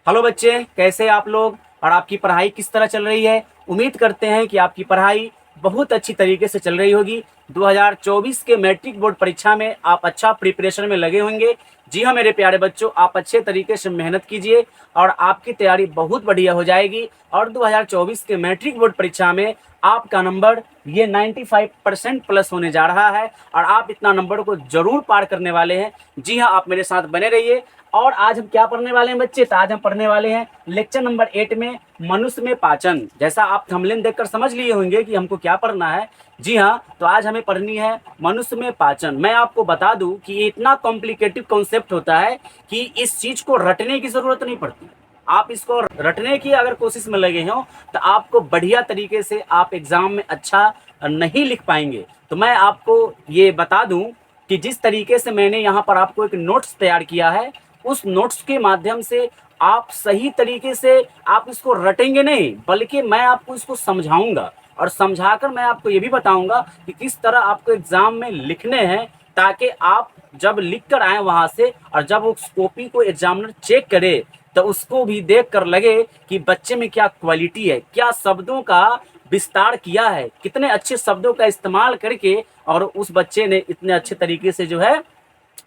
Hello बच्चे, कैसे आप लोग और आपकी पढ़ाई किस तरह चल रही है। उम्मीद करते हैं कि आपकी पढ़ाई बहुत अच्छी तरीके से चल रही होगी। 2024 के मैट्रिक बोर्ड परीक्षा में आप अच्छा प्रिपरेशन में लगे होंगे। जी हाँ मेरे प्यारे बच्चों, आप अच्छे तरीके से मेहनत कीजिए और आपकी तैयारी बहुत बढ़िया हो जाएगी। और 2024 के मैट्रिक बोर्ड परीक्षा में आपका नंबर ये 95% प्लस होने जा रहा है और आप इतना नंबर को जरूर पार करने वाले हैं। जी हाँ, आप मेरे साथ बने रहिए। और आज हम क्या पढ़ने वाले हैं बच्चे, तो आज हम पढ़ने वाले हैं लेक्चर नंबर 8 में मनुष्य में पाचन। जैसा आप थंबनेल देखकर समझ लिए होंगे कि हमको क्या पढ़ना है। जी हाँ, तो आज हमें पढ़नी है मनुष्य में पाचन। मैं आपको बता दूं कि ये इतना कॉम्प्लिकेटेड कॉन्सेप्ट होता है कि इस चीज को रटने की जरूरत नहीं पड़ती। आप इसको रटने की अगर कोशिश में लगे हो तो आपको बढ़िया तरीके से आप एग्जाम में अच्छा नहीं लिख पाएंगे। तो मैं आपको ये बता दूं कि जिस तरीके से मैंने यहाँ पर आपको एक नोट्स तैयार किया है, उस नोट्स के माध्यम से आप सही तरीके से आप इसको रटेंगे नहीं, बल्कि मैं आपको इसको समझाऊंगा और समझाकर मैं आपको ये भी बताऊंगा कि किस तरह आपको एग्जाम में लिखने हैं, ताकि आप जब लिख कर आए वहां से और जब उस कॉपी को एग्जामिनर चेक करे तो उसको भी देख कर लगे कि बच्चे में क्या क्वालिटी है, क्या शब्दों का विस्तार किया है, कितने अच्छे शब्दों का इस्तेमाल करके और उस बच्चे ने इतने अच्छे तरीके से जो है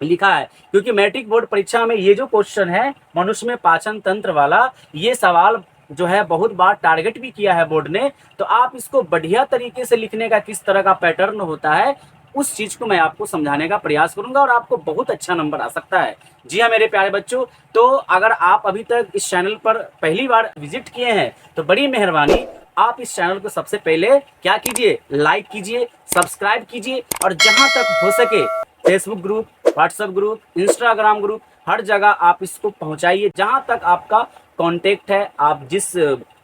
लिखा है। क्योंकि मैट्रिक बोर्ड परीक्षा में ये जो क्वेश्चन है मनुष्य में पाचन तंत्र वाला, ये सवाल जो है बहुत बार टारगेट भी किया है बोर्ड ने। तो आप इसको बढ़िया तरीके से लिखने का किस तरह का पैटर्न होता है, उस चीज को मैं आपको समझाने का प्रयास करूंगा और आपको बहुत अच्छा नंबर आ सकता है। जी हाँ मेरे प्यारे बच्चों, तो अगर आप अभी तक इस चैनल पर पहली बार विजिट किए हैं तो बड़ी मेहरबानी आप इस चैनल को सबसे पहले क्या कीजिए, लाइक कीजिए, सब्सक्राइब कीजिए और जहां तक हो सके Facebook group, WhatsApp group, Instagram group, हर जगह आप इसको पहुंचाइए। जहां तक आपका कांटेक्ट है, आप जिस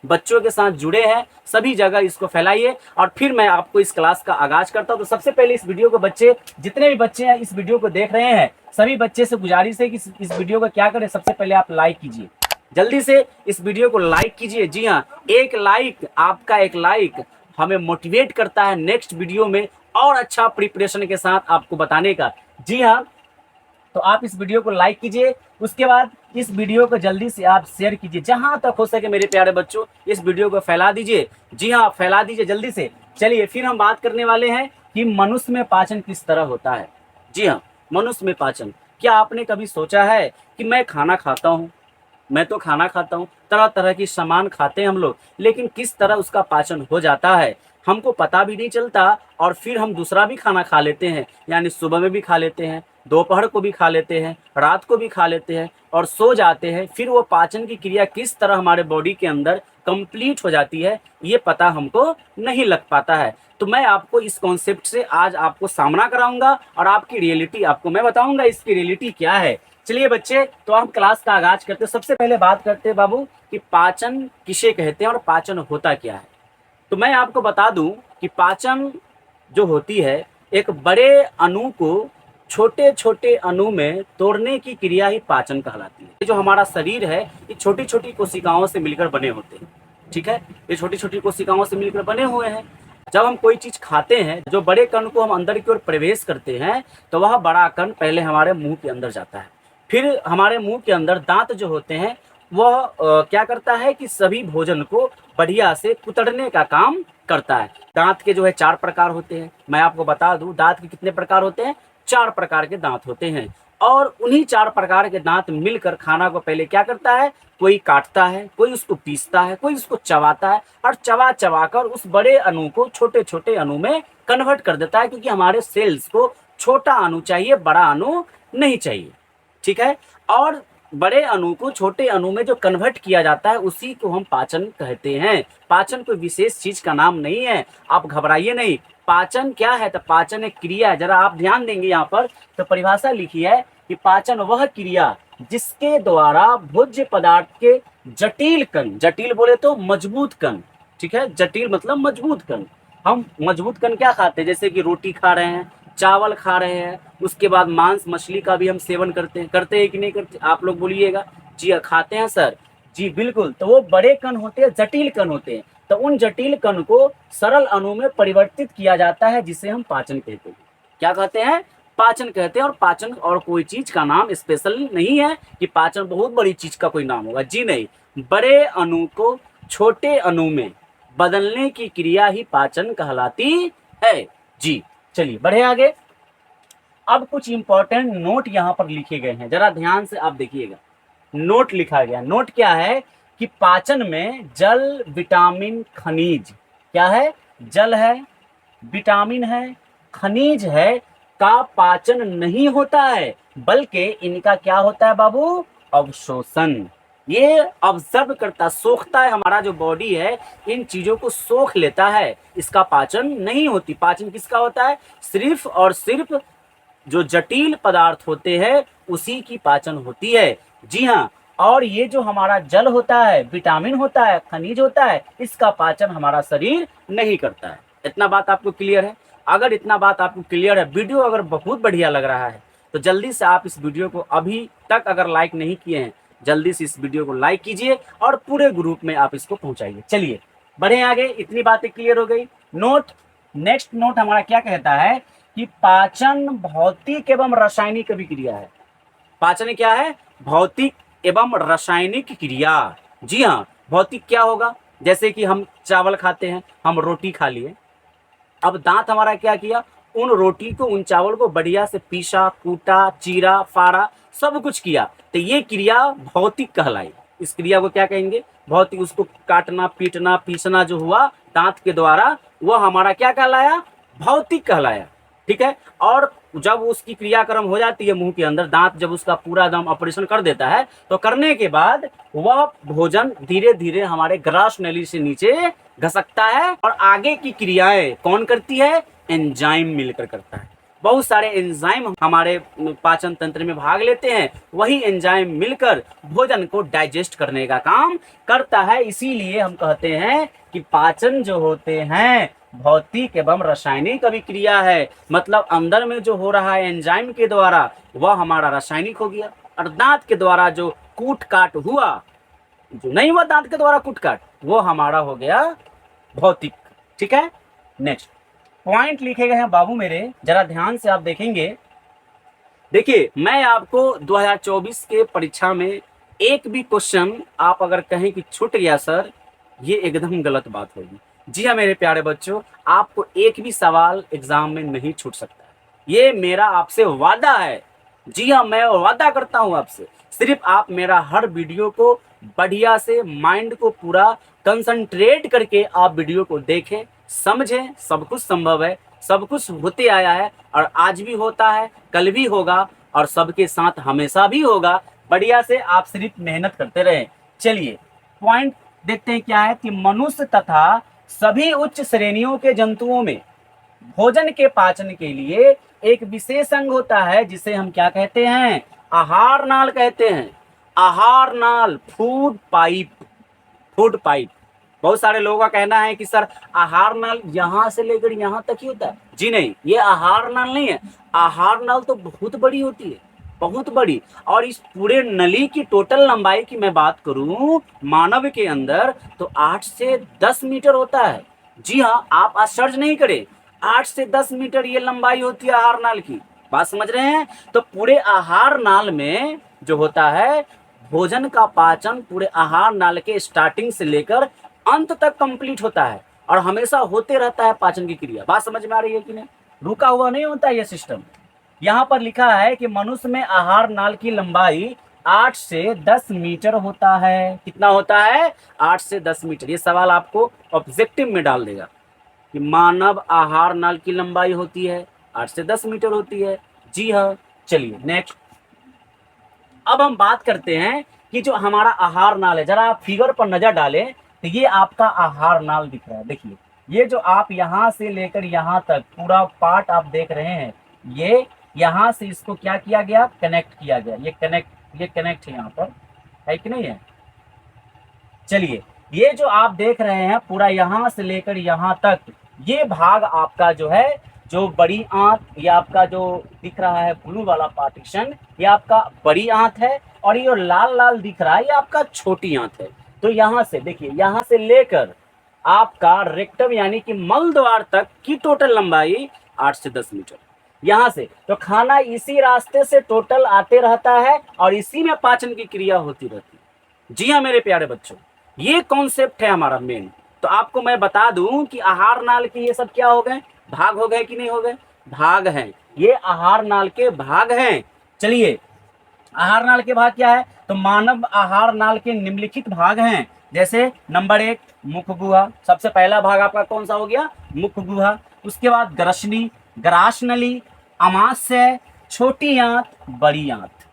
बच्चों के साथ जुड़े हैं, सभी जगह इसको फैलाइए। और फिर मैं आपको इस क्लास का आगाज करता हूं। तो सबसे पहले इस वीडियो को बच्चे, जितने भी बच्चे हैं इस वीडियो को देख रहे हैं, सभी बच्चे से गुजारिश है कि इस वीडियो को क्या करें, सबसे पहले आप लाइक कीजिए, जल्दी से इस वीडियो को लाइक कीजिए। जी हाँ, एक लाइक, आपका एक लाइक हमें मोटिवेट करता है नेक्स्ट वीडियो में और अच्छा प्रिपरेशन के साथ आपको बताने का। जी हाँ, तो आप इस वीडियो को लाइक कीजिए, उसके बाद इस वीडियो को जल्दी से आप शेयर कीजिए, जहां तक हो सके मेरे प्यारे बच्चों इस वीडियो को फैला दीजिए। जी हाँ, फैला दीजिए जल्दी से। चलिए फिर हम बात करने वाले हैं कि मनुष्य में पाचन किस तरह होता है। जी हाँ, मनुष्य में पाचन, क्या आपने कभी सोचा है कि मैं खाना खाता हूँ, मैं तो खाना खाता हूँ, तरह तरह की सामान खाते हैं हम लोग, लेकिन किस तरह उसका पाचन हो जाता है हमको पता भी नहीं चलता। और फिर हम दूसरा भी खाना खा लेते हैं, यानी सुबह में भी खा लेते हैं, दोपहर को भी खा लेते हैं, रात को भी खा लेते हैं और सो जाते हैं। फिर वो पाचन की क्रिया किस तरह हमारे बॉडी के अंदर कंप्लीट हो जाती है, ये पता हमको नहीं लग पाता है। तो मैं आपको इस कॉन्सेप्ट से आज आपको सामना कराऊंगा और आपकी रियलिटी आपको मैं बताऊंगा इसकी रियलिटी क्या है। चलिए बच्चे, तो हम क्लास का आगाज करते हैं। सबसे पहले बात करते हैं बाबू कि पाचन किसे कहते हैं और पाचन होता क्या है। तो मैं आपको बता दूं कि पाचन जो होती है एक बड़े अणु को छोटे छोटे अणु में तोड़ने की क्रिया ही पाचन कहलाती है। ये जो हमारा शरीर है ये छोटी छोटी कोशिकाओं से मिलकर बने होते हैं। ठीक है, ये छोटी छोटी कोशिकाओं से मिलकर बने हुए हैं। जब हम कोई चीज खाते हैं, जो बड़े कण को हम अंदर की ओर प्रवेश करते हैं, तो वह बड़ा कण पहले हमारे मुंह के अंदर जाता है। फिर हमारे मुंह के अंदर दांत जो होते हैं वह क्या करता है कि सभी भोजन को बढ़िया से कुतरने का काम करता है। दांत के जो है 4 प्रकार होते हैं। मैं आपको बता दूं दांत के कितने प्रकार होते हैं, 4 प्रकार के दांत होते हैं। और उन्हीं 4 प्रकार के दांत मिलकर खाना को पहले क्या करता है, कोई काटता है, कोई उसको पीसता है, कोई उसको चबाता है और चबा चबा कर उस बड़े अणु को छोटे छोटे अणु में कन्वर्ट कर देता है। क्योंकि हमारे सेल्स को छोटा अणु चाहिए, बड़ा अणु नहीं चाहिए। ठीक है, और बड़े अणु को छोटे अणु में जो कन्वर्ट किया जाता है उसी को हम पाचन कहते हैं। पाचन कोई विशेष चीज का नाम नहीं है, आप घबराइए नहीं। पाचन क्या है, तो पाचन एक क्रिया है। जरा आप ध्यान देंगे यहाँ पर तो परिभाषा लिखी है कि पाचन वह क्रिया जिसके द्वारा भोज्य पदार्थ के जटिल कण, जटिल बोले तो मजबूत कण, ठीक है, जटिल मतलब मजबूत कण। हम मजबूत कण क्या खाते हैं, जैसे कि रोटी खा रहे हैं, चावल खा रहे हैं, उसके बाद मांस मछली का भी हम सेवन करते हैं कि नहीं करते, आप लोग बोलिएगा। जी खाते हैं सर, जी बिल्कुल। तो वो बड़े कण होते हैं, जटिल कण होते हैं। तो उन जटिल कण को सरल अणु में परिवर्तित किया जाता है, जिसे हम पाचन कहते हैं। क्या कहते हैं, पाचन कहते हैं। और पाचन और कोई चीज का नाम स्पेशल नहीं है कि पाचन बहुत बड़ी चीज का कोई नाम होगा, जी नहीं। बड़े अणु को छोटे अणु में बदलने की क्रिया ही पाचन कहलाती है। जी चलिए बढ़े आगे। अब कुछ इंपॉर्टेंट नोट यहां पर लिखे गए हैं, जरा ध्यान से आप देखिएगा। नोट लिखा गया, नोट क्या है कि पाचन में जल, विटामिन, खनिज, क्या है, जल है, विटामिन है, खनिज है, का पाचन नहीं होता है, बल्कि इनका क्या होता है बाबू, अवशोषण। ये ऑब्जर्व करता, सोखता है, हमारा जो बॉडी है इन चीजों को सोख लेता है, इसका पाचन नहीं होती। पाचन किसका होता है, सिर्फ और सिर्फ जो जटिल पदार्थ होते हैं उसी की पाचन होती है। जी हाँ, और ये जो हमारा जल होता है, विटामिन होता है, खनिज होता है, इसका पाचन हमारा शरीर नहीं करता है। इतना बात आपको क्लियर है? अगर इतना बात आपको क्लियर है, वीडियो अगर बहुत बढ़िया लग रहा है तो जल्दी से आप इस वीडियो को अभी तक अगर लाइक नहीं किए हैं, जल्दी से इस वीडियो को लाइक कीजिए और पूरे ग्रुप में आप इसको पहुंचाइए। चलिए बढ़े आगे, इतनी बातें क्लियर हो गई। नोट, नेक्स्ट नोट हमारा क्या कहता है कि पाचन भौतिक एवं रासायनिक अभिक्रिया है। पाचन क्या है, भौतिक एवं रासायनिक क्रिया। जी हाँ, भौतिक क्या होगा, जैसे कि हम चावल खाते हैं, हम रोटी खा लिए, अब दांत हमारा क्या किया, उन रोटी को, उन चावल को बढ़िया से पीसा, कूटा, चीरा, फाड़ा, सब कुछ किया, तो ये क्रिया भौतिक कहलाई। इस क्रिया को क्या कहेंगे, भौतिक। उसको काटना, पीटना, पीसना जो हुआ दांत के द्वारा, वह हमारा क्या कहलाया, भौतिक कहलाया। ठीक है। और जब उसकी क्रियाक्रम हो जाती है मुंह के अंदर, दांत जब उसका पूरा दम ऑपरेशन कर देता है, तो करने के बाद वह भोजन धीरे धीरे हमारे ग्रास नली से नीचे घसकता है और आगे की क्रियाएं कौन करती है, एंजाइम मिलकर करता है। बहुत सारे एंजाइम हमारे पाचन तंत्र में भाग लेते हैं, वही एंजाइम मिलकर भोजन को डाइजेस्ट करने का काम करता है। इसीलिए हम कहते हैं कि पाचन जो होते हैं भौतिक एवं रासायनिक अभिक्रिया है। मतलब अंदर में जो हो रहा है एंजाइम के द्वारा, वह हमारा रासायनिक हो गया, और दांत के द्वारा जो कूट काट हुआ, जो नहीं हुआ दांत के द्वारा कूट काट, वो हमारा हो गया भौतिक। ठीक है। नेक्स्ट पॉइंट लिखे गए हैं बाबू मेरे, जरा ध्यान से आप देखेंगे। देखिए, मैं आपको 2024 के परीक्षा में एक भी क्वेश्चन आप अगर कहें कि छूट गया सर, ये एकदम गलत बात होगी। जी हाँ मेरे प्यारे बच्चों, आपको एक भी सवाल एग्जाम में नहीं छूट सकता, ये मेरा आपसे वादा है। जी हाँ, मैं वादा करता हूँ आपसे, सिर्फ आप मेरा हर वीडियो को बढ़िया से माइंड को पूरा कंसंट्रेट करके आप वीडियो को देखें, समझें। सब कुछ संभव है, सब कुछ होते आया है, और आज भी होता है, कल भी होगा, और सबके साथ हमेशा भी होगा। बढ़िया से आप सिर्फ मेहनत करते रहें। चलिए पॉइंट देखते हैं क्या है कि मनुष्य तथा सभी उच्च श्रेणियों के जंतुओं में भोजन के पाचन के लिए एक विशेष अंग होता है, जिसे हम क्या कहते हैं, आहार नाल कहते हैं। आहार नाल, फूड पाइप, फूड पाइप। बहुत सारे लोगों का कहना है कि सर आहार नाल यहां से लेकर यहां तक ही होता है। जी नहीं, ये आहार नाल नहीं है। आहार नाल तो बहुत बड़ी होती है, बहुत बड़ी। और इस पूरे नली की टोटल लंबाई की मैं बात करूं मानव के अंदर, तो 8 से 10 मीटर होता है। जी हाँ, आप आश्चर्य नहीं करें, 8 से 10 मीटर ये लंबाई होती है आहार नाल की। बात समझ रहे हैं? तो पूरे आहार नाल में जो होता है भोजन का पाचन, पूरे आहार नाल के स्टार्टिंग से लेकर अंत तक कंप्लीट होता है, और हमेशा होते रहता है पाचन की क्रिया। बात समझ में आ रही है कि नहीं? रुका हुआ नहीं होता ये सिस्टम। यहाँ पर लिखा है कि मनुष्य में आहार नाल की लंबाई 8 से 10 मीटर होता है। कितना होता है? 8 से 10 मीटर। ये सवाल आपको ऑब्जेक्टिव में डाल देगा कि मानव आहार नाल की लंबाई होती है 8 से 10 मीटर होती है। जी हाँ। चलिए नेक्स्ट, अब हम बात करते हैं कि जो हमारा आहार नाल है, जरा आप फिगर पर नजर डालें तो ये आपका आहार नाल दिख रहा है। देखिए, ये जो आप यहाँ से लेकर यहाँ तक पूरा पार्ट आप देख रहे हैं, ये यहाँ से इसको क्या किया गया, कनेक्ट किया गया। ये कनेक्ट है, यहाँ पर है कि नहीं है? चलिए, ये जो आप देख रहे हैं पूरा यहाँ से लेकर यहाँ तक, ये भाग आपका जो है, जो बड़ी आंत, ये आपका जो दिख रहा है ब्लू वाला पार्टीशन, ये आपका बड़ी आंत है, और ये लाल लाल दिख रहा है ये आपका छोटी आंत है। तो यहाँ से देखिए, यहाँ से लेकर आपका रेक्टम यानी कि मल द्वार तक की टोटल लंबाई 8 से 10 मीटर। यहाँ से, तो खाना इसी रास्ते से टोटल आते रहता है और इसी में पाचन की क्रिया होती रहती है। जी हाँ मेरे प्यारे बच्चों, ये कॉन्सेप्ट है हमारा मेन। तो आपको मैं बता दूं कि आहार नाल के ये सब क्या हो गए, भाग हो गए कि नहीं हो गए, भाग हैं, ये आहार नाल के भाग हैं। चलिए, आहार नाल के भाग क्या है, तो मानव आहार नाल के निम्नलिखित भाग हैं। जैसे नंबर 1 मुख गुहा, सबसे पहला भाग आपका कौन सा हो गया, मुख गुहा। उसके बाद ग्रसनी, ग्रास नली, अमाशय, छोटी आंत, बड़ी आंत।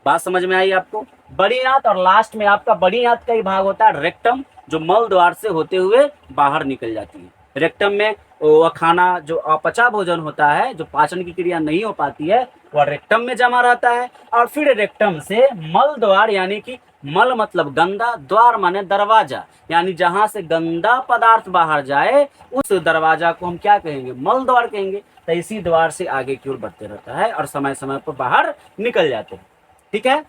बात समझ में आई आपको, बड़ी आंत और लास्ट में आपका बड़ी आंत का ही भाग होता है रेक्टम, जो मल द्वार से होते हुए बाहर निकल जाती है। रेक्टम में वह खाना जो अपचा भोजन होता है, जो पाचन की क्रिया नहीं हो पाती है, वह रेक्टम में जमा रहता है और फिर रेक्टम से मल द्वार, यानी कि मल मतलब गंदा, द्वार माने दरवाजा, यानी जहां से गंदा पदार्थ बाहर जाए उस दरवाजा को हम क्या कहेंगे, मल द्वार कहेंगे। तो इसी द्वार से आगे की ओर बढ़ते रहता है और समय समय पर बाहर निकल जाते हैं। ठीक है,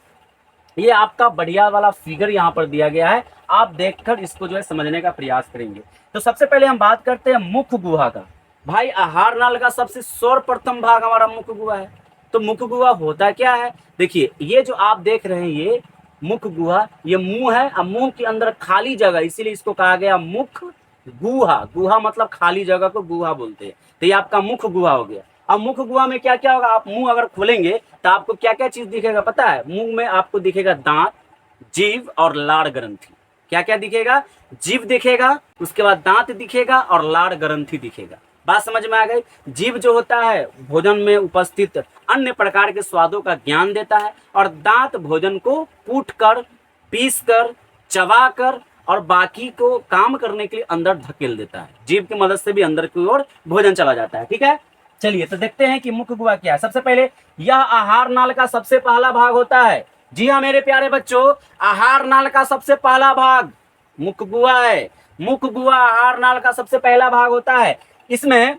ये आपका बढ़िया वाला फिगर यहाँ पर दिया गया है, आप देखकर इसको जो है समझने का प्रयास करेंगे। तो सबसे पहले हम बात करते हैं मुख गुहा का। भाई आहार नाल का सबसे सर्वप्रथम भाग हमारा मुख गुहा है। तो मुख गुहा होता क्या है, देखिए ये जो आप देख रहे हैं ये मुख गुहा, ये मुंह है और मुंह के अंदर खाली जगह, इसीलिए इसको कहा गया मुख गुहा। गुहा मतलब खाली जगह को गुहा बोलते हैं। तो ये आपका मुख गुहा हो गया। अब मुख गुहा में क्या क्या होगा, आप मुंह अगर खोलेंगे तो आपको क्या क्या चीज दिखेगा पता है, मुंह में आपको दिखेगा दांत, जीभ और लाड़ ग्रंथि। क्या क्या दिखेगा, जीभ दिखेगा, उसके बाद दांत दिखेगा और लाड़ ग्रंथि दिखेगा। बात समझ में आ गई। जीभ जो होता है भोजन में उपस्थित अन्य प्रकार के स्वादों का ज्ञान देता है और दांत भोजन को कूट कर, पीस कर, चबा कर और बाकी को काम करने के लिए अंदर धकेल देता है। जीभ की मदद से भी अंदर की ओर भोजन चला जाता है। ठीक है, चलिए तो देखते हैं कि मुख गुहा क्या है। सबसे पहले यह आहार नाल का सबसे पहला भाग होता है। जी हाँ मेरे प्यारे बच्चों, आहार नाल का सबसे पहला भाग मुख गुहा है। मुख गुहा आहार नाल का सबसे पहला भाग होता है। इसमें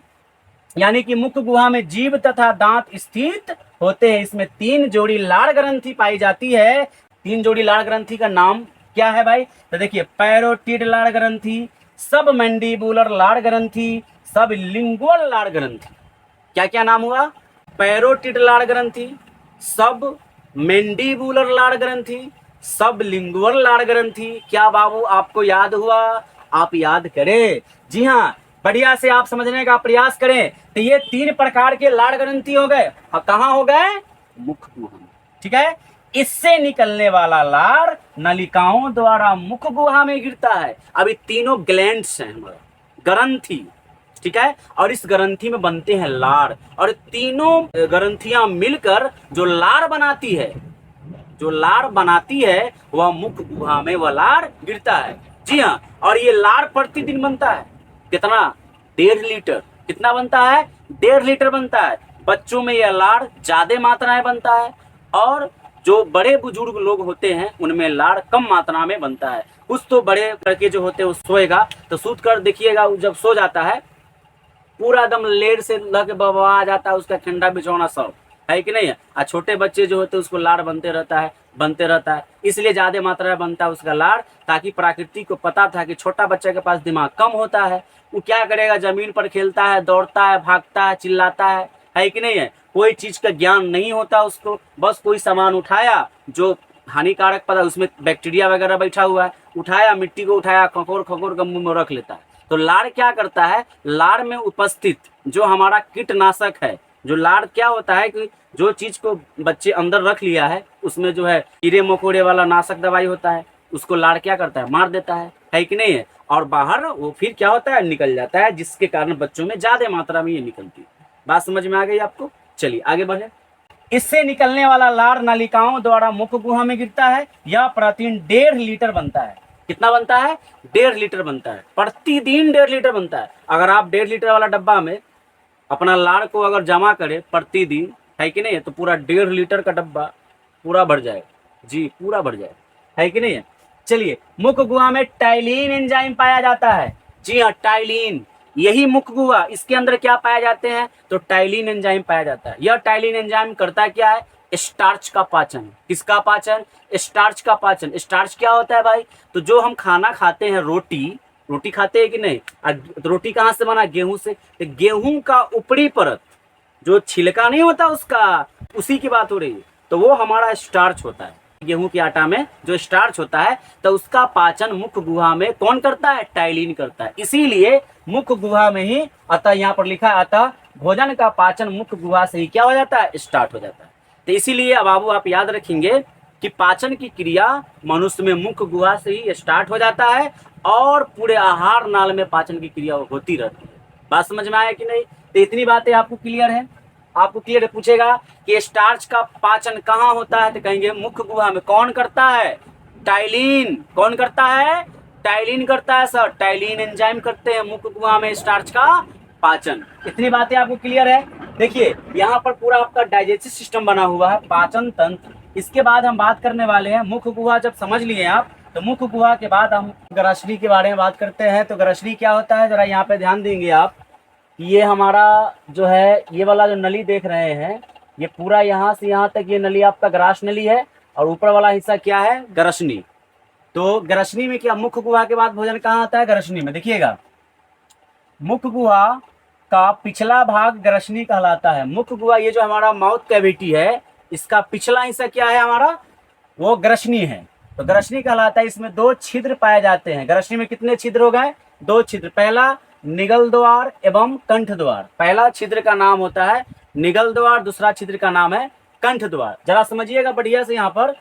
यानी कि मुख गुहा में जीभ तथा दांत स्थित होते हैं। इसमें 3 जोड़ी लाड़ ग्रंथि पाई जाती है। 3 जोड़ी लाड़ ग्रंथि का नाम क्या है भाई, तो देखिए पैरोटिड लाड़ ग्रंथि, सब मैंडिबुलर लाड़ ग्रंथि, सब लिंगुअल लाड़ ग्रंथि। क्या क्या नाम हुआ, पैरोटिड लाड़ ग्रंथि, सब मैंडिबुलर लाड़ ग्रंथि, सब लिंगुअल लाड़ ग्रंथि। क्या बाबू आपको याद हुआ, आप याद करें। जी हाँ, बढ़िया से आप समझने का प्रयास करें। तो ये 3 प्रकार के लाड़ ग्रंथि हो गए और कहाँ हो गए, मुख गुहा में। ठीक है, इससे निकलने वाला लाड़ नलिकाओं द्वारा मुख गुहा में गिरता है। अभी तीनों ग्लैंड्स हैं हमारा, ग्रंथि। ठीक है, और इस ग्रंथि में बनते हैं लाड़ और तीनों ग्रंथियां मिलकर जो लाड़ बनाती है, जो लाड़ बनाती है वह मुख गुहा में वह लाड़ गिरता है। जी हाँ, और ये लाड़ प्रतिदिन बनता है कितना, 1.5 लीटर। कितना बनता है, 1.5 लीटर बनता है। बच्चों में यह लाड़ ज्यादा मात्रा में बनता है और जो बड़े बुजुर्ग लोग होते हैं उनमें लाड़ कम मात्रा में बनता है। कुछ तो बड़े करके जो होते हैं वो सोएगा तो सूत कर देखिएगा, जब सो जाता है पूरा एकदम लेर से लग बवा आ जाता है, उसका ठंडा बिछौना सब है कि नहीं है। और छोटे बच्चे जो होते हैं उसको लाड़ बनते रहता है, इसलिए ज्यादा मात्रा में बनता है उसका लाड़। ताकि प्रकृति को पता था कि छोटा बच्चे के पास दिमाग कम होता है, वो क्या करेगा, जमीन पर खेलता है, दौड़ता है, भागता है, चिल्लाता है कि नहीं है। कोई चीज का ज्ञान नहीं होता उसको, बस कोई सामान उठाया जो हानिकारक पता, उसमें बैक्टीरिया वगैरह बैठा हुआ है, उठाया, मिट्टी को उठाया, खखोर खखोर के मुंह में रख लेता है। तो लाड़ क्या करता है, लाड़ में उपस्थित जो हमारा कीटनाशक है, जो लाड़ क्या होता है कि जो चीज को बच्चे अंदर रख लिया है उसमें जो है कीड़े मकोड़े वाला नाशक दवाई होता है, उसको लाड़ क्या करता है, मार देता है कि नहीं है। और बाहर वो फिर क्या होता है, निकल जाता है, जिसके कारण बच्चों में ज्यादा मात्रा में ये निकलती है। बात समझ में आ गई आपको। चलिए आगे बढ़े। इससे निकलने वाला लाड़ नलिकाओं द्वारा मुख गुहा में गिरता है। यह प्रतिदिन 1.5 लीटर बनता है। कितना बनता है, 1.5 लीटर बनता है, प्रतिदिन 1.5 लीटर बनता है। अगर आप 1.5 लीटर वाला डब्बा में अपना लाड़ को अगर जमा करें प्रतिदिन, है कि नहीं है, तो पूरा 1.5 लीटर का डब्बा पूरा भर जाएगा। जी पूरा भर जाएगा, है कि नहीं है। चलिए, मुख गुहा में टाइलिन एंजाइम पाया जाता है। जी हाँ, टाइलिन, यही मुख गुहा, इसके अंदर क्या पाए जाते हैं, तो टाइलिन एंजाइम पाया जाता है। यह टाइलिन एंजाइम करता क्या है, स्टार्च का पाचन। किसका पाचन, स्टार्च का पाचन। स्टार्च क्या होता है भाई, तो जो हम खाना खाते हैं, रोटी खाते हैं कि नहीं, रोटी कहाँ से बना, गेहूं से। तो गेहूं का ऊपरी परत, जो छिलका नहीं होता उसका, उसी की बात हो रही है। तो वो हमारा स्टार्च होता है। गेहूं के आटा में जो स्टार्च होता है, तो उसका पाचन मुख्य गुहा में कौन करता है? टाइलिन करता है। इसीलिए मुख्य गुहा में ही, अतः यहाँ पर लिखा है, अतः भोजन का पाचन मुख्य गुहा से ही क्या हो जाता है? स्टार्ट हो जाता है। तो इसीलिए अब बाबू आप याद रखेंगे कि पाचन की क्रिया मनुष्य में मुख्य गुहा से ही स्टार्ट हो जाता है और पूरे आहार नाल में पाचन की क्रिया होती रहती है। बात समझ में आया कि नहीं? तो इतनी बातें आपको क्लियर है? आपको क्लियर पूछेगा कि स्टार्च का पाचन कहाँ होता है, तो कहेंगे मुख्य गुहा में। कौन करता है? टाइलिन। कौन करता है? टाइलिन करता है सर। टाइलिन एंजाइम करते हैं मुख्य गुहा में स्टार्च का पाचन। इतनी बातें आपको क्लियर है? देखिए यहाँ पर पूरा आपका डाइजेस्टिव सिस्टम बना हुआ है, पाचन तंत्र। इसके बाद हम बात करने वाले हैं मुख्य गुहा। जब समझ लिए आप, तो मुख्य गुहा के बाद हम ग्रसनी के बारे में बात करते हैं। तो ग्रसनी क्या होता है, जरा यहाँ पे ध्यान देंगे आप। ये हमारा जो है, ये वाला जो नली देख रहे हैं, ये पूरा यहाँ से यहाँ तक ये नली आपका ग्रास नली है, और ऊपर वाला हिस्सा क्या है? ग्रसनी। तो ग्रसनी में क्या, मुख्य गुहा के बाद भोजन कहाँ आता है? ग्रसनी में। देखिएगा, मुख्य गुहा का पिछला भाग ग्रसनी कहलाता है। मुख्य गुहा, ये जो हमारा माउथ कैविटी है, इसका पिछला हिस्सा क्या है हमारा? वो ग्रसनी है। तो ग्रसनी कहलाता है। इसमें 2 छिद्र पाए जाते हैं। ग्रसनी में कितने छिद्र हो गए? 2 छिद्र। पहला निगल द्वार एवं कंठ द्वार। पहला छिद्र का नाम होता है निगल द्वार, दूसरा छिद्र का नाम है कंठ द्वार। जरा समझिएगा बढ़िया से। यहाँ पर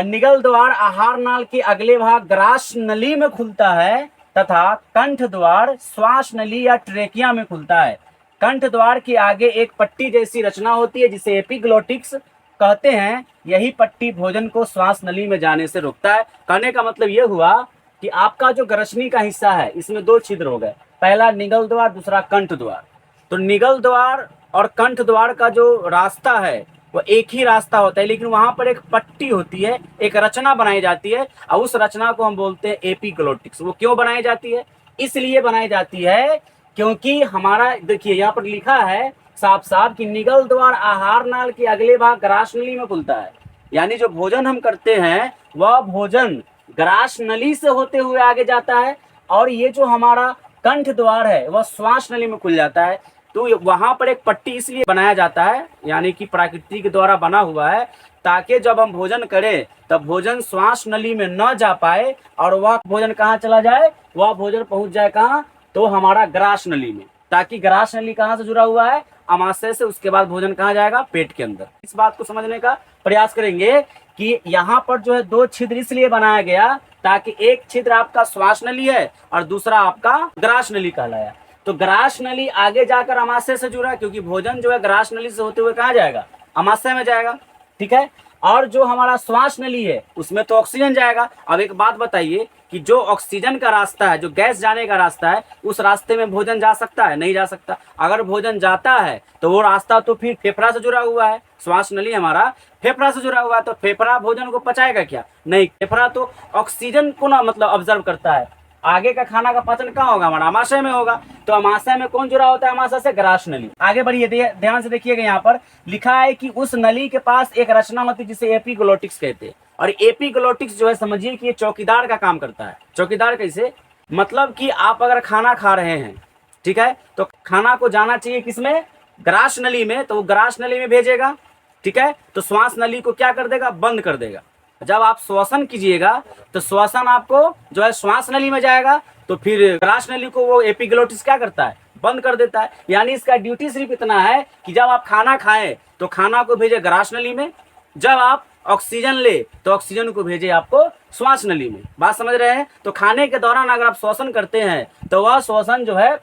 निगल द्वार आहार नाल के अगले भाग ग्रास नली में खुलता है, तथा कंठ द्वार श्वास नली या ट्रेकिया में खुलता है। कंठ द्वार के आगे एक पट्टी जैसी रचना होती है जिसे एपिग्लोटिक्स कहते हैं। यही पट्टी भोजन को श्वास नली में जाने से रोकता है। कहने का मतलब यह हुआ कि आपका जो ग्रसनी का हिस्सा है, इसमें 2 छिद्र हो गए। पहला निगल द्वार, दूसरा कंठ द्वार। तो निगल द्वार और कंठ द्वार का जो रास्ता है वो एक ही रास्ता होता है, लेकिन वहां पर एक पट्टी होती है, एक रचना बनाई जाती है, और उस रचना को हम बोलते हैं एपिग्लोटिक्स। वो क्यों बनाई जाती है? इसलिए बनाई जाती है क्योंकि हमारा, देखिए यहाँ पर लिखा है साफ साफ कि निगल द्वार आहार नाल के अगले भाग ग्रास नली में खुलता है। यानी जो भोजन हम करते हैं वह भोजन ग्रास नली से होते हुए आगे जाता है, और ये जो हमारा कंठ द्वार है वह श्वास नली में खुल जाता है। तो वहां पर एक पट्टी इसलिए बनाया जाता है, यानी कि प्रकृति के द्वारा बना हुआ है, ताकि जब हम भोजन करें तब भोजन श्वास नली में न जा पाए, और वह भोजन कहाँ चला जाए? वह भोजन पहुंच जाए कहाँ? तो हमारा ग्रास नली में। ताकि ग्रास नली कहाँ से जुड़ा हुआ है? अमाशय से। उसके बाद भोजन कहाँ जाएगा? पेट के अंदर। इस बात को समझने का प्रयास करेंगे कि यहाँ पर जो है 2 छिद्र इसलिए बनाया गया ताकि एक छिद्र आपका श्वास नली है और दूसरा आपका ग्रास नली कहलाया। तो ग्रास नली आगे जाकर अमाशय से जुड़ा, क्योंकि भोजन जो है ग्रास नली से होते हुए कहाँ जाएगा? अमाशय में जाएगा। ठीक है। और जो हमारा श्वास नली है उसमें तो ऑक्सीजन जाएगा। अब एक बात बताइए कि जो ऑक्सीजन का रास्ता है, जो गैस जाने का रास्ता है, उस रास्ते में भोजन जा सकता है? नहीं जा सकता। अगर भोजन जाता है तो वो रास्ता तो फिर फेफड़ा से जुड़ा हुआ है। श्वास नली हमारा फेफड़ा से जुड़ा हुआ है, तो फेफड़ा भोजन को पचाएगा क्या? नहीं। फेफड़ा तो ऑक्सीजन को ना मतलब ऑब्जर्व करता है। आगे का खाना का पाचन कहाँ होगा? हमारा अमाशय में होगा। तो अमाशय में कौन जुड़ा होता है? अमाशय से ग्रास नली। आगे बढ़िए, ध्यान से देखिएगा। यहाँ पर लिखा है कि उस नली के पास एक रचना होती है जिसे एपिग्लोटिक्स कहते हैं। और एपिग्लोटिक्स जो है, समझिए कि ये चौकीदार का काम करता है। चौकीदार कैसे? मतलब कि आप अगर खाना खा रहे हैं, ठीक है, तो खाना को जाना चाहिए किसमें? ग्रास नली में। तो वो ग्रास नली में भेजेगा। ठीक है। तो श्वास नली को क्या कर देगा? बंद कर देगा। जब आप श्वसन कीजिएगा तो श्वसन आपको जो है श्वास नली में जाएगा, तो फिर ग्रास नली को वो एपिग्लोटिस क्या करता है? बंद कर देता है। यानी इसका ड्यूटी सिर्फ इतना है कि जब आप खाना खाएं तो खाना को भेजे ग्रास नली में, जब आप ऑक्सीजन ले तो ऑक्सीजन को भेजे आपको श्वास नली में। बात समझ रहे हैं? तो खाने के दौरान अगर आप श्वसन करते हैं तो वह श्वसन जो है,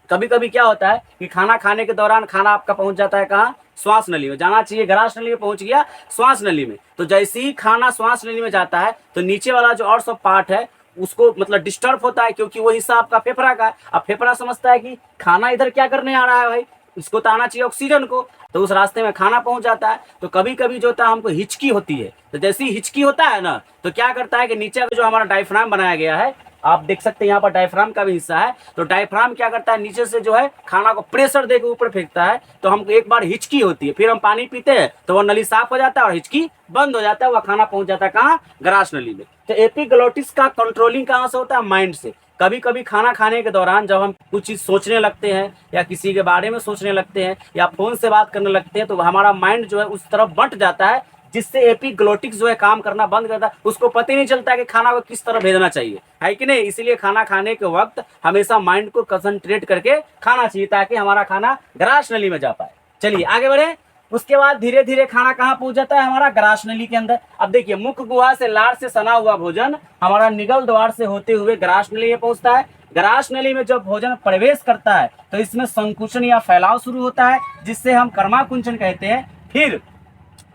कभी कभी क्या होता है कि खाना खाने के दौरान खाना आपका पहुंच जाता है कहाँ? श्वास नली में। जाना चाहिए ग्रास नली में, पहुंच गया श्वास नली में। तो जैसे ही खाना श्वास नली में जाता है तो नीचे वाला जो और सब पार्ट है उसको मतलब डिस्टर्ब होता है, क्योंकि वो हिस्सा आपका फेफड़ा का है। अब फेफड़ा समझता है कि खाना इधर क्या करने आ रहा है भाई, इसको तो आना चाहिए ऑक्सीजन को। तो उस रास्ते में खाना पहुंच जाता है। तो कभी कभी जो होता है हमको हिचकी होती है। तो जैसी हिचकी होता है ना, तो क्या करता है कि नीचे जो हमारा डायफ्राम बनाया गया है, आप देख सकते हैं यहाँ पर डायफ्राम का भी हिस्सा है। तो डायफ्राम क्या करता है, नीचे से जो है खाना को प्रेशर देकर ऊपर फेंकता है। तो हमको एक बार हिचकी होती है, फिर हम पानी पीते हैं तो वो नली साफ हो जाता है और हिचकी बंद हो जाता है, वह खाना पहुंच जाता है कहाँ, ग्रास नली में। तो एपिग्लोटिस का कंट्रोलिंग कहाँ से होता है, माइंड से। कभी कभी खाना खाने के दौरान जब हम कुछ चीज सोचने लगते हैं या किसी के बारे में सोचने लगते हैं या फोन से बात करने लगते हैं, तो हमारा माइंड जो है उस तरफ बंट जाता है, जिससे एपिग्लोटिक्स जो है काम करना बंद करता है। उसको पता ही नहीं चलता कि खाना को किस तरह भेजना चाहिए, है कि नहीं। इसीलिए खाना खाने के वक्त हमेशा माइंड को कंसंट्रेट करके खाना चाहिए ताकि हमारा खाना ग्रास नली में जा पाए। चलिए आगे बढ़े। उसके बाद धीरे धीरे खाना कहाँ पहुंच जाता है, हमारा ग्रास नली के अंदर। अब देखिए, मुख गुहा से लार से सना हुआ भोजन हमारा निगल द्वार से होते हुए ग्रास नली में पहुंचता है। ग्रास नली में जब भोजन प्रवेश करता है तो इसमें संकुचन या फैलाव शुरू होता है, जिससे हम कर्माकुंचन कहते हैं। फिर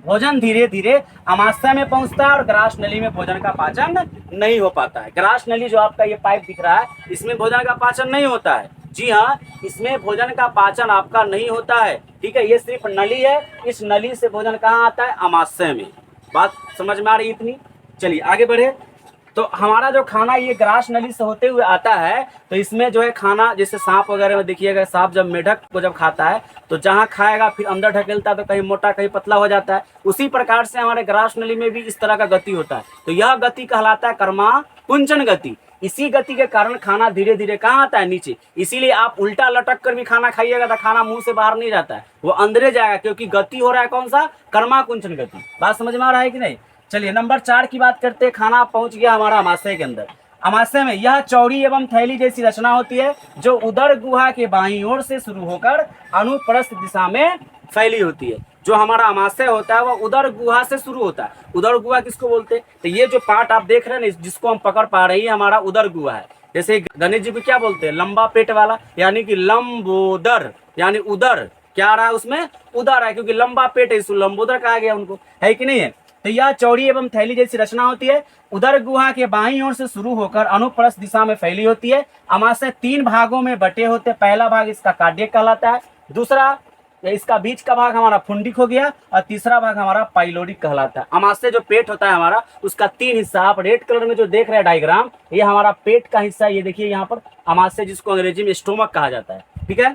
भोजन धीरे धीरे आमाशय में पहुंचता है और ग्रास नली में भोजन का पाचन नहीं हो पाता है। ग्रास नली जो आपका ये पाइप दिख रहा है, इसमें भोजन का पाचन नहीं होता है। जी हाँ, इसमें भोजन का पाचन आपका नहीं होता है, ठीक है। ये सिर्फ नली है, इस नली से भोजन कहाँ आता है, आमाशय में। बात समझ में आ रही इतनी। चलिए आगे बढ़े। तो हमारा जो खाना ये ग्रास नली से होते हुए आता है, तो इसमें जो है खाना, जैसे सांप वगैरह में देखिएगा, सांप जब मेढक को जब खाता है तो जहाँ खाएगा फिर अंदर ढकेलता है तो कहीं मोटा कहीं पतला हो जाता है। उसी प्रकार से हमारे ग्रास नली में भी इस तरह का गति होता है। तो यह गति कहलाता है कर्माकुंचन गति। इसी गति के कारण खाना धीरे धीरे कहाँ आता है, नीचे। इसीलिए आप उल्टा लटक कर भी खाना खाइएगा तो खाना मुंह से बाहर नहीं जाता है, वो अंदर जाएगा, क्योंकि गति हो रहा है कौन सा, कर्माकुंचन गति। बात समझ में आ रहा है कि नहीं। चलिए नंबर 4 की बात करते हैं। खाना पहुंच गया हमारा आमाशय के अंदर। आमाशय में यह चौड़ी एवं थैली जैसी रचना होती है, जो उदर गुहा के बाईं ओर से शुरू होकर अनुप्रस्थ दिशा में फैली होती है। जो हमारा आमाशय होता है वह उदर गुहा से शुरू होता है। उदर गुहा किसको बोलते हैं, तो ये जो पार्ट आप देख रहे हैं ना, जिसको हम पकड़ पा रही है, हमारा उदर गुहा है। जैसे गणेश जी को क्या बोलते हैं, लंबा पेट वाला, यानी कि लंबोदर, यानी उदर क्या आ रहा है उसमें, उदर है, क्योंकि लंबा पेट है, इसको लंबोदर कहा गया उनको, है कि नहीं है। तो यह चौड़ी एवं थैली जैसी रचना होती है, उदर गुहा के बाईं ओर से शुरू होकर अनुप्रस्थ दिशा में फैली होती है। आमाशय 3 भागों में बटे होते हैं। पहला भाग इसका कार्डियक कहलाता है, दूसरा इसका बीच का भाग हमारा फुंडिक हो गया, और तीसरा भाग हमारा पाइलोडिक कहलाता है। आमाशय जो पेट होता है हमारा, उसका 3 हिस्सा, आप रेड कलर में जो देख रहे हैं डायग्राम, ये हमारा पेट का हिस्सा। ये देखिए यहाँ पर आमाशय, जिसको अंग्रेजी में स्टोमक कहा जाता है, ठीक है।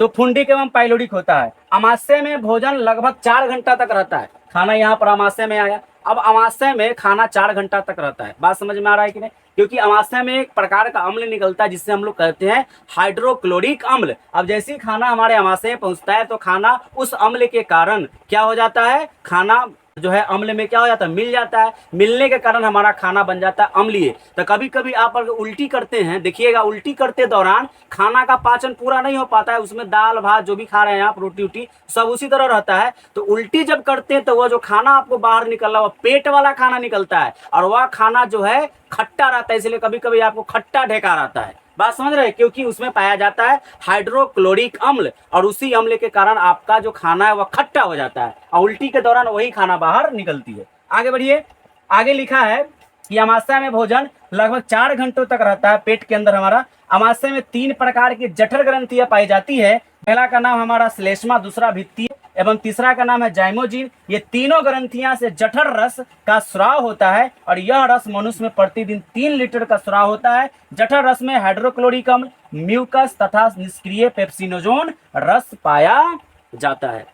तो फुंडिक एवं पाइलोडिक होता है। आमाशय में भोजन लगभग 4 घंटा तक रहता है। खाना यहाँ पर आमाशय में आया, अब आमाशय में खाना 4 घंटा तक रहता है। बात समझ में आ रहा है कि नहीं, क्योंकि आमाशय में एक प्रकार का अम्ल निकलता है, जिससे हम लोग कहते हैं हाइड्रोक्लोरिक अम्ल। अब जैसे ही खाना हमारे आमाशय में पहुंचता है तो खाना उस अम्ल के कारण क्या हो जाता है, खाना जो है अम्ल में क्या हो जाता है, मिल जाता है। मिलने के कारण हमारा खाना बन जाता है अम्लीय। तो कभी कभी आप अगर उल्टी करते हैं, देखिएगा उल्टी करते दौरान खाना का पाचन पूरा नहीं हो पाता है, उसमें दाल भात जो भी खा रहे हैं आप, रोटी उटी सब उसी तरह रहता है। तो उल्टी जब करते हैं तो वह जो खाना आपको बाहर निकल रहा है, वह पेट वाला खाना निकलता है, और वह खाना जो है खट्टा रहता है, इसलिए कभी कभी आपको खट्टा ढेका रहता है। बात समझ रहे हैं, क्योंकि उसमें पाया जाता है हाइड्रोक्लोरिक अम्ल, और उसी अम्ल के कारण आपका जो खाना है वह खट्टा हो जाता है, और उल्टी के दौरान वही खाना बाहर निकलती है। आगे बढ़िए। आगे लिखा है कि आमाशय में भोजन लगभग 4 घंटों तक रहता है पेट के अंदर हमारा। आमाशय में 3 प्रकार की जठर ग्रंथियां पाई जाती है। पहला का नाम हमारा श्लेष्मा, दूसरा भित्तीय एवं तीसरा का नाम है जाइमोजीन। ये तीनों ग्रंथियां से जठर रस का स्राव होता है, और यह रस मनुष्य में प्रतिदिन 3 लीटर का स्राव होता है। जठर रस में हाइड्रोक्लोरिक अम्ल, म्यूकस तथा निष्क्रिय पेप्सिनोजोन रस पाया जाता है।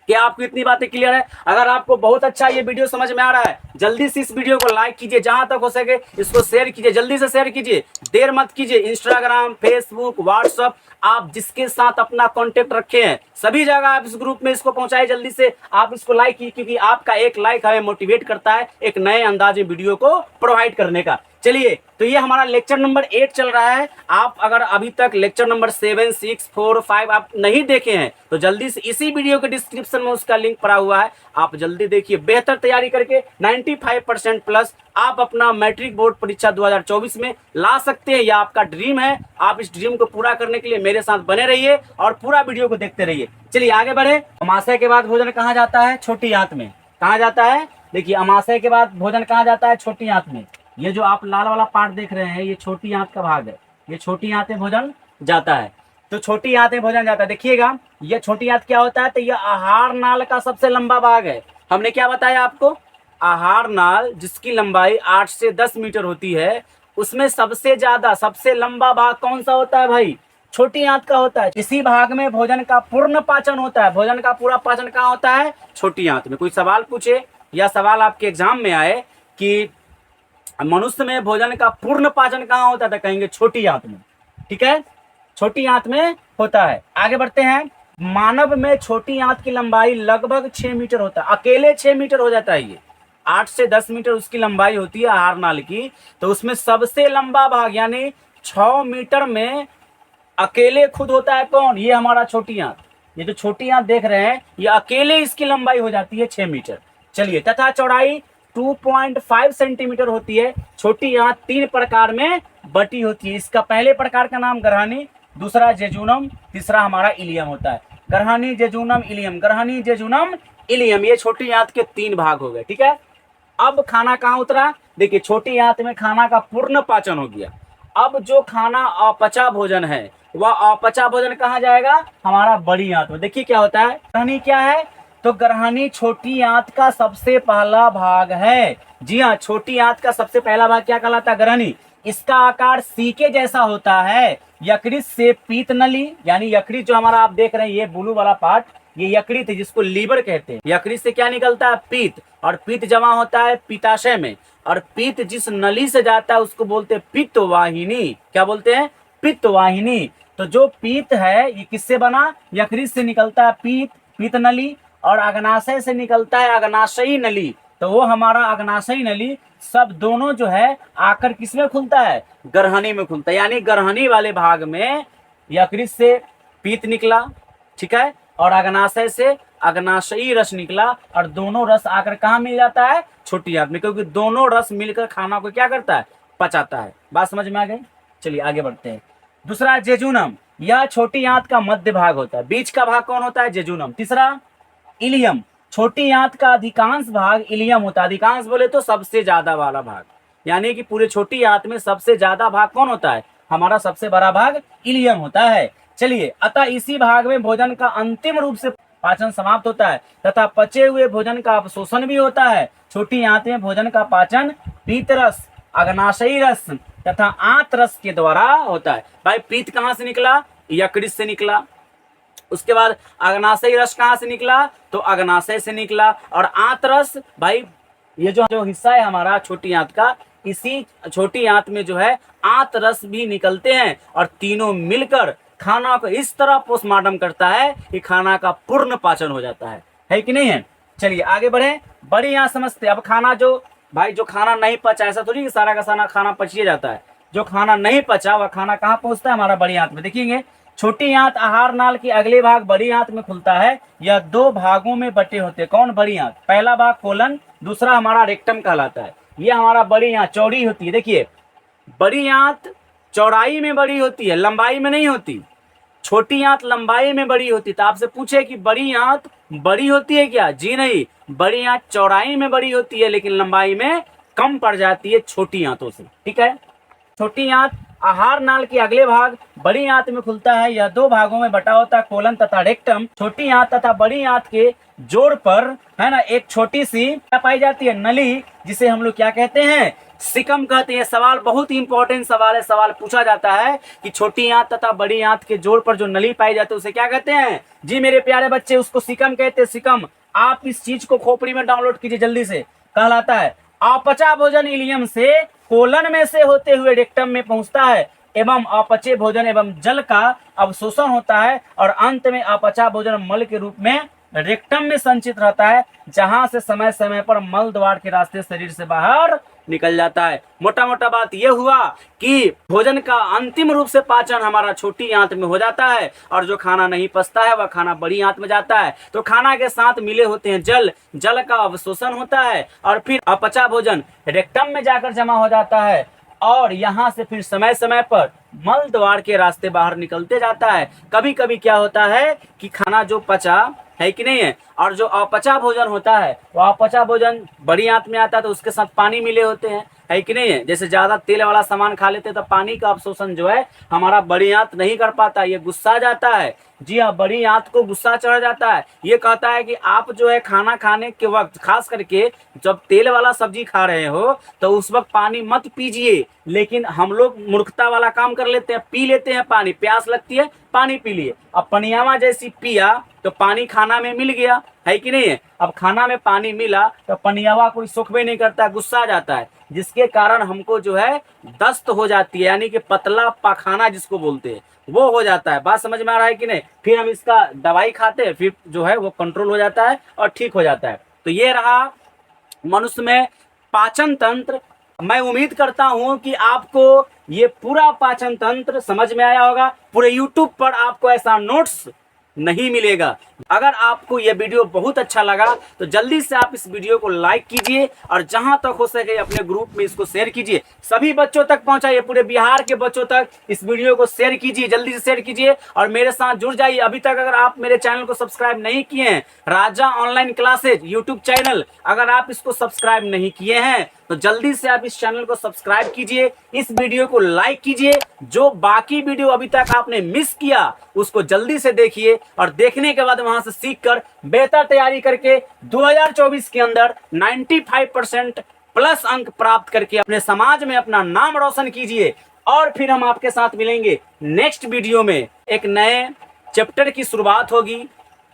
क्या आपको इतनी बातें क्लियर है? अगर आपको बहुत अच्छा ये वीडियो समझ में आ रहा है, जल्दी से इस वीडियो को लाइक कीजिए, जहां तक हो सके इसको शेयर कीजिए, जल्दी से शेयर कीजिए, देर मत कीजिए। इंस्टाग्राम, फेसबुक, व्हाट्सएप, आप जिसके साथ अपना कांटेक्ट रखे हैं सभी जगह आप इस ग्रुप में इसको पहुंचाए। जल्दी से आप इसको लाइक कीजिए, क्योंकि आपका एक लाइक हमें मोटिवेट करता है एक नए अंदाज में वीडियो को प्रोवाइड करने का। चलिए, तो ये हमारा लेक्चर नंबर 8 चल रहा है। आप अगर अभी तक लेक्चर नंबर 7, 6, 4, 5 आप नहीं देखे हैं तो जल्दी से इसी वीडियो के डिस्क्रिप्शन में उसका लिंक पड़ा हुआ है, आप जल्दी देखिए। बेहतर तैयारी करके 95% प्लस आप अपना मैट्रिक बोर्ड परीक्षा 2024 में ला सकते हैं। यह आपका ड्रीम है। आप इस ड्रीम को पूरा करने के लिए मेरे साथ बने रहिए और पूरा वीडियो को देखते रहिए। चलिए आगे बढ़े। आमाशय के बाद भोजन कहाँ जाता है? छोटी आंत में। कहाँ जाता है? देखिए, आमाशय के बाद भोजन कहाँ जाता है? छोटी आंत में। ये जो आप लाल वाला पार्ट देख रहे हैं, ये छोटी आंत का भाग है। ये छोटी आंत में भोजन जाता है। तो छोटी आंत में भोजन जाता है। देखिएगा, ये छोटी आंत क्या होता है? तो ये आहार नाल का सबसे लंबा भाग है। हमने क्या बताया आपको? आहार नाल जिसकी लंबाई 8 से 10 मीटर होती है, उसमें सबसे ज्यादा सबसे लंबा भाग कौन सा होता है भाई? छोटी आंत का होता है। इसी भाग में भोजन का पूर्ण पाचन होता है। भोजन का पूरा पाचन कहाँ होता है? छोटी आंत में। कोई सवाल पूछे या सवाल आपके एग्जाम में आए कि मनुष्य में भोजन का पूर्ण पाचन कहाँ होता है, तो कहेंगे छोटी आंत में। ठीक है, छोटी आंत में होता है। आगे बढ़ते हैं। मानव में छोटी आंत की लंबाई लगभग 6 मीटर होता है। अकेले 6 मीटर हो जाता है। ये 8 से 10 मीटर उसकी लंबाई होती है आहार नाल की। तो उसमें सबसे लंबा भाग यानी 6 मीटर में अकेले खुद होता है कौन? ये हमारा छोटी आंत। ये जो छोटी आंत देख रहे हैं, ये अकेले इसकी लंबाई हो जाती है 6 मीटर। चलिए, तथा चौड़ाई 2.5 सेंटीमीटर होती है। छोटी आंत 3 प्रकार में बटी होती है। इसका पहले प्रकार का नाम ग्रहणी, दूसरा जेजूनम, तीसरा हमारा इलियम होता है। ग्रहणी, जेजूनम, इलियम, ग्रहणी, जेजूनम, इलियम, ये छोटी आंत के 3 भाग हो गए। ठीक है, अब खाना कहाँ उतरा? देखिए, छोटी आंत में खाना का पूर्ण पाचन हो गया। अब जो खाना अपचा भोजन है, वह अपचा भोजन कहाँ जाएगा? हमारा बड़ी आंत में। देखिए क्या होता है, ग्रहणी क्या है? तो ग्रहणी छोटी आंत का सबसे पहला भाग है। जी हाँ, छोटी आंत का सबसे पहला भाग क्या कहलाता है? ग्रहणी। इसका आकार सी के जैसा होता है। यकृत से पीत नली, यानी यकृत जो हमारा आप देख रहे हैं, ये ब्लू वाला पार्ट, ये यकृत है जिसको लीवर कहते हैं। यकृत से क्या निकलता है? पीत, और पीत जमा होता है पित्ताशय में, और पीत जिस नली से जाता है उसको बोलते हैं पित्त वाहिनी। क्या बोलते हैं? पित्त वाहिनी। तो जो पीत है ये किससे बना? यकृत से निकलता है पीत, पीत नली, और अग्नाशय से निकलता है अग्नाशयी नली। तो वो हमारा अग्नाशयी नली सब दोनों जो है आकर किसमें खुलता है? ग्रहणी में खुलता है। यानी ग्रहणी वाले भाग में यकृत से पीत निकला, ठीक है, और अग्नाशय से अग्नाशयी रस निकला, और दोनों रस आकर कहाँ मिल जाता है? छोटी आंत में, क्योंकि दोनों रस मिलकर खाना को क्या करता है? पचाता है। बात समझ में आ गई? चलिए आगे बढ़ते हैं। दूसरा जेजूनम, यह छोटी आंत का मध्य भाग होता है। बीच का भाग कौन होता है? जेजूनम। तीसरा इलियम, छोटी आंत का अधिकांश भाग इलियम होता है। अधिकांश बोले तो सबसे ज्यादा वाला भाग, यानी कि पूरे छोटी आंत में सबसे ज्यादा भाग कौन होता है? हमारा सबसे बड़ा भाग इलियम होता है। चलिए, अतः इसी भाग में भोजन का अंतिम रूप से पाचन समाप्त होता है तथा पचे हुए भोजन का अवशोषण भी होता है। छोटी आंत में भोजन का पाचन पीत रस, अग्नाशयी रस तथा आंत रस के द्वारा होता है। भाई, पीत कहाँ से निकला? यकृत से निकला। उसके बाद अग्नाशयी रस कहाँ से निकला? तो अग्नाशय से निकला। और आंत रस, भाई ये जो हिस्सा है हमारा छोटी आंत का, इसी छोटी आंत में जो है आंत रस भी निकलते हैं, और तीनों मिलकर खाना को इस तरह पोस्टमार्टम करता है कि खाना का पूर्ण पाचन हो जाता है कि नहीं है? चलिए आगे बढ़े। बड़ी आंत समझते। अब खाना जो भाई जो खाना नहीं पचा, ऐसा थोड़ी कि सारा का सारा खाना पचिए जाता है। जो खाना नहीं पचा वह खाना कहाँ पहुंचता है? हमारा बड़ी आंत में। देखिएंगे, छोटी आंत आहार नाल के अगले भाग बड़ी आंत में खुलता है। यह 2 भागों में बटे होते हैं। कौन? बड़ी आंत। पहला भाग कोलन, दूसरा हमारा रेक्टम कहलाता है। यह हमारा बड़ी आंत चौड़ी होती है। देखिए, बड़ी आंत चौड़ाई में बड़ी होती है, लंबाई में नहीं होती। छोटी आंत लंबाई में बड़ी होती है। तो आपसे पूछे कि बड़ी आंत बड़ी होती है क्या? जी नहीं, बड़ी आंत चौड़ाई में बड़ी होती है लेकिन लंबाई में कम पड़ जाती है छोटी आंतों से। ठीक है, छोटी आंत आहार नाल के अगले भाग बड़ी आंत में खुलता है। यह 2 भागों में बटा होता है, कोलन तथा रेक्टम। छोटी आंत तथा बड़ी आंत के जोड़ पर है ना एक छोटी सी क्या पाई जाती है? नली, जिसे हम लोग क्या कहते हैं? सिकम कहते हैं। सवाल बहुत इंपॉर्टेंट सवाल है। सवाल पूछा जाता है कि छोटी आंत तथा बड़ी आंत के जोड़ पर जो नली पाई जाती है उसे क्या कहते हैं? जी मेरे प्यारे बच्चे, उसको सिकम कहते हैं। सिकम, आप इस चीज को खोपड़ी में डाउनलोड कीजिए जल्दी से। कहलाता है अपचा भोजन इलियम से कोलन में से होते हुए रेक्टम में पहुंचता है, एवं अपचे भोजन एवं जल का अवशोषण होता है, और अंत में अपचा भोजन मल के रूप में रेक्टम में संचित रहता है, जहां से समय समय पर मल द्वार के रास्ते शरीर से बाहर निकल जाता है। मोटा मोटा बात यह हुआ कि भोजन का अंतिम रूप से पाचन हमारा छोटी आंत में हो जाता है, और जो खाना नहीं पचता है वह खाना बड़ी आंत में जाता है। तो खाना के साथ मिले होते हैं जल, जल का अवशोषण होता है, और फिर अपचा भोजन रेक्टम में जाकर जमा हो जाता है, और यहाँ से फिर समय समय पर मल द्वार के रास्ते बाहर निकलते जाता है। कभी कभी क्या होता है कि खाना जो पचा है कि नहीं है, और जो अपचा भोजन होता है वो अपचा भोजन बड़ी आंत में आता है, तो उसके साथ पानी मिले होते हैं, है कि नहीं है? जैसे ज्यादा तेल वाला सामान खा लेते हैं तो पानी का अवशोषण जो है हमारा बड़ी आंत नहीं कर पाता। ये गुस्सा जाता है जी हाँ, बड़ी आंत को गुस्सा चढ़ जाता है। ये कहता है कि आप जो है खाना खाने के वक्त, खास करके जब तेल वाला सब्जी खा रहे हो, तो उस वक्त पानी मत पीजिए। लेकिन हम लोग मूर्खता वाला काम कर लेते हैं, पी लेते हैं पानी, प्यास लगती है पानी पी लिए। अब पनियावा जैसी पिया तो पानी खाना में मिल गया, है कि नहीं है। अब खाना में पानी मिला तो पनियावा कोई सुख भी नहीं करता, गुस्सा आ जाता है, जिसके कारण हमको जो है दस्त हो जाती है, यानी कि पतला पाखाना जिसको बोलते हैं वो हो जाता है। बात समझ में आ रहा है कि नहीं। फिर हम इसका दवाई खाते हैं, फिर जो है वो कंट्रोल हो जाता है और ठीक हो जाता है। तो ये रहा मनुष्य में पाचन तंत्र। मैं उम्मीद करता हूं कि आपको ये पूरा पाचन तंत्र समझ में आया होगा। पूरे YouTube पर आपको ऐसा नोट्स नहीं मिलेगा। अगर आपको यह वीडियो बहुत अच्छा लगा तो जल्दी से आप इस वीडियो को लाइक कीजिए और जहां तक हो सके अपने ग्रुप में इसको शेयर कीजिए, सभी बच्चों तक पहुंचाइए, पूरे बिहार के बच्चों तक इस वीडियो को शेयर कीजिए, जल्दी से शेयर कीजिए और मेरे साथ जुड़ जाइए। अभी तक अगर आप मेरे चैनल को सब्सक्राइब नहीं किए हैं, राजा ऑनलाइन क्लासेज यूट्यूब चैनल, अगर आप इसको सब्सक्राइब नहीं किए हैं तो जल्दी से आप इस चैनल को सब्सक्राइब कीजिए, इस वीडियो को लाइक कीजिए। जो बाकी वीडियो अभी तक आपने मिस किया उसको जल्दी से देखिए और देखने के बाद वहां से सीखकर बेहतर तैयारी करके 2024 के अंदर 95% प्लस अंक प्राप्त करके अपने समाज में अपना नाम रोशन कीजिए। और फिर हम आपके साथ मिलेंगे नेक्स्ट वीडियो में। एक नए चैप्टर की शुरुआत होगी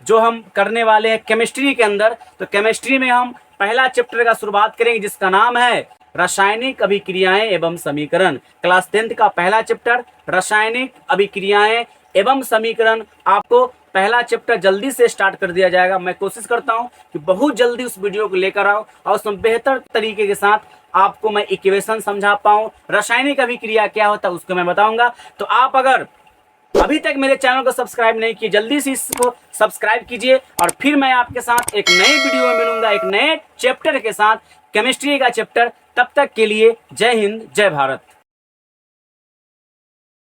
जो हम करने वाले हैं केमिस्ट्री के अंदर। तो केमिस्ट्री में हम पहला चैप्टर का शुरुआत करेंगे जिसका नाम है रासायनिक अभिक्रियाएं एवं समीकरण। क्लास 10th का पहला चैप्टर रासायनिक अभिक्रियाएं एवं समीकरण। आपको पहला चैप्टर जल्दी से स्टार्ट कर दिया जाएगा। मैं कोशिश करता हूं कि बहुत जल्दी उस वीडियो को लेकर आऊं और उसमें बेहतर तरीके के साथ आपको मैं इक्वेशन समझा पाऊं, रासायनिक अभिक्रिया क्या होता है उसको मैं बताऊंगा। तो आप अगर अभी तक मेरे चैनल को सब्सक्राइब नहीं किए, जल्दी से इसको सब्सक्राइब कीजिए और फिर मैं आपके साथ एक नई वीडियो में मिलूंगा एक नए चैप्टर के साथ, केमिस्ट्री का चैप्टर। तब तक के लिए जय हिंद, जय भारत।